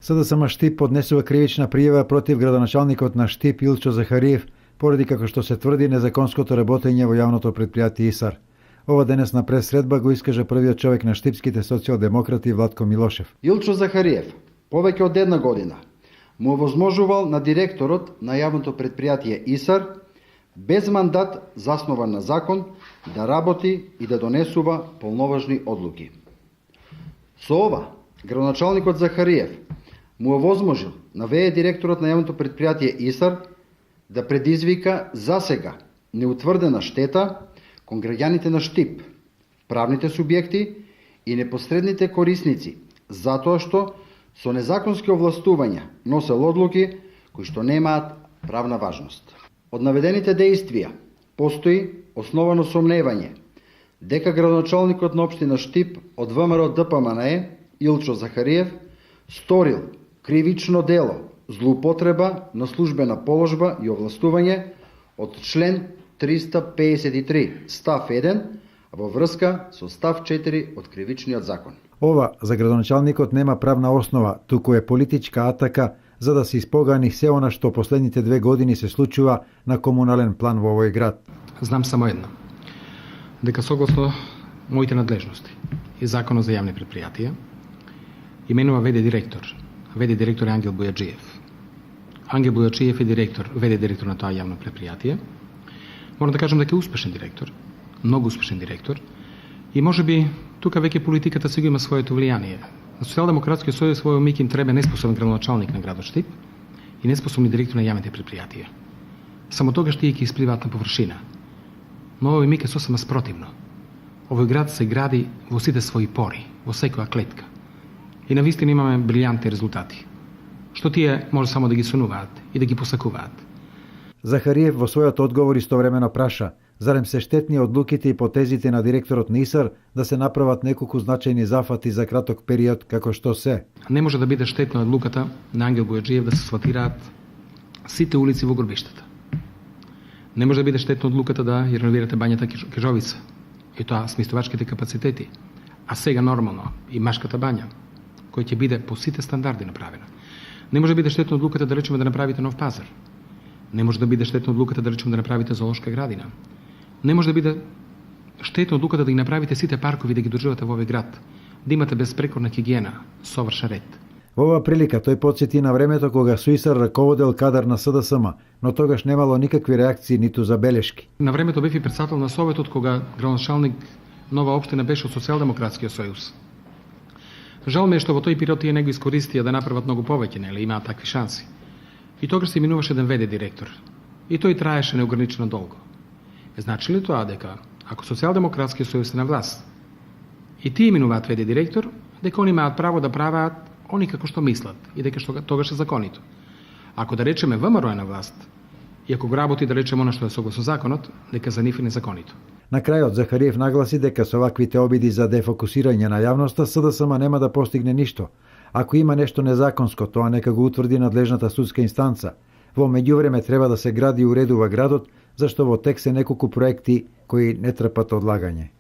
СДСМ Штип поднесува кривична пријава против градоначалникот на Штип Илчо Захариев поради, како што се тврди, незаконското работење во јавното предпријатие ИСАР. Ова денес на пресредба го искажа првиот човек на штипските социјалдемократи Владко Милошев. Илчо Захариев повеќе од една година му овозможувал на директорот на јавното предпријатие ИСАР без мандат заснован на закон да работи и да донесува полноважни одлуки. Со ова, градоначалникот Захариев му овозможил на ВЕ директорот на јавното предпријатие ИСАР да предизвика засега неутврдена штета кон граѓаните на Штип, правните субјекти и непосредните корисници, затоа што со незаконски овластувања носел одлуки кои што немаат правна важност. Од наведените дејствија постои основано сомневање дека градоначалникот на општина Штип од ВМРО ДПМНЕ Илчо Захариев сторил кривично дело злоупотреба на службена положба и овластување од член 353 став 1 во врска со став 4 од кривичниот закон. Ова за градоначалникот нема правна основа, туку е политичка атака за да се испогани се она што последните 2 години се случува на комунален план во овој град. Знам само едно. Дека согласно моите надлежности и Законот за јавни предпријатија именува ВД директор. ВД директор е Ангел Бујаджиев. Ангел Бујаджиев е директор, ВД директор на тоа јавно предпријатие. Морам да кажам дека е успешен директор, многу успешен директор. И можеби тука веќе политиката си го има своето влијание. На Социјалдемократскиот сојуз својот миг им треба неспособен градоначалник на градот Штип и неспособни директор на јавните предпријатија. Само тогаш тие ќе испливаат на површина. Но овој миг е сосема спротивно. Овој град се гради во сите своји пори, во секоја клетка. И навистина имаме брилјантни резултати. Што тие може само да ги сонуваат и да ги посакуваат. Захариев во својот одговор истовремено праша, зарем се штетни одлуките и потезите на директорот на ИСАР да се направат неколку значајни зафати за краток период како што се. Не може да биде штетна одлуката на Ангел Бујаджиев да се сватираат сите улици во Горбиштата. Не може да биде штетна одлуката да ја реновирате бањата Кежовица, и тоа сместувачките капацитети, а сега нормално и Машката бања, кој ќе биде по сите стандарди направена. Не може да биде штетна одлуката да речеме да направите нов пазар. Не може да биде штетна одлуката да речеме да направите зоолошка градина. Не може да биде штетна одлуката да ги направите сите паркови да ги држувате во овој град, да имате безпрекорна хигиена, совршен ред. Во оваа прилика тој потсети на времето кога со ИСАР раководел кадар на СДСМ, но тогаш немало никакви реакции ниту забелешки. На времето бев и претседател на Советот кога градоначалник Нова општина беше од Социјалдемократскиот сојуз. Жал ми е што во тој период тие не го искористија да направат многу повеќе, нели имаат такви шанси. И тогаш се именуваше еден ВД директор. И тој траеше неограничено долго. Значи ли тоа дека ако Социјалдемократскиот сојуз е на власт и тие именуваат ВД директор, дека они имаат право да прават они како што мислат и дека што тогаш е законито. Ако да речеме ВМРО е на власт и ако го работи да речеме она што е согласно законот, дека за нив е незаконито. На крајот Захариев нагласи дека со ваквите обиди за дефокусирање на јавноста СДСМ нема да постигне ништо. Ако има нешто незаконско, тоа нека го утврди надлежната судска инстанца. Во меѓувреме треба да се гради и уредува градот, зашто во тек се неколку проекти кои не трпат одлагање.